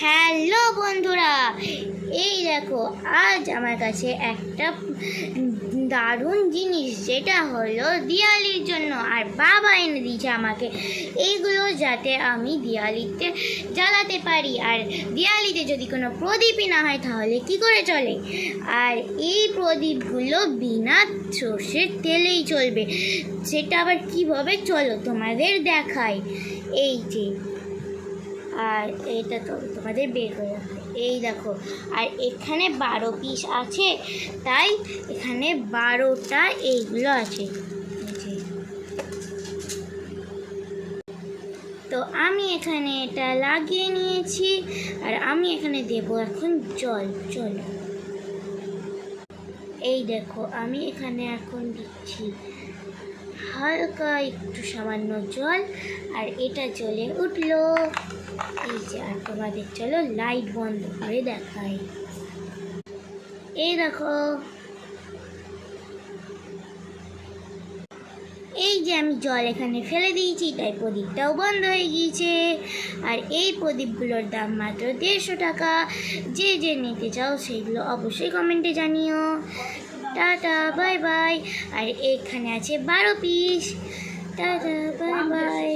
Hello বন্ধুরা, এই দেখো আজ আমার কাছে একটা দারুণ জিনিস, যেটা হলো দিওয়ালির জন্য। আর বাবা এনে দিয়েছে আমাকে এইগুলো, যাতে আমি দিওয়ালিতে জ্বালাতে পারি। আর দিওয়ালিতে যদি কোনো প্রদীপই না হয় তাহলে কি করে চলে? আর এই প্রদীপগুলো বিনা সর্ষের তেলেই চলবে। সেটা আবার কীভাবে, চলো তোমাদের দেখাই। এই যে, আর এটা তো তোমাদের বের করে রাখবে, এই দেখো। আর এখানে 12 পিস আছে, তাই এখানে 12টা এইগুলো আছে। তো আমি এখানে এটা লাগিয়ে নিয়েছি, আর আমি এখানে দেব এখন জল। চলো, এই দেখো আমি এখানে এখন দিচ্ছি হালকা একটু সামান্য জল, আর এটা জ্বলে উঠলো। এই যে, আর তোমাদের চলো লাইট বন্ধ করে দেখাই। এই দেখো, এই যে আমি জল এখানে ফেলে দিয়েছি, তাই প্রদীপটাও বন্ধ হয়ে গিয়েছে। আর এই প্রদীপগুলোর দাম মাত্র 150 টাকা। যে যে নিতে চাও সেগুলো অবশ্যই কমেন্টে জানিও। Tata, bye bye. আর এখানে আছে 12 পিস। Tata, bye bye.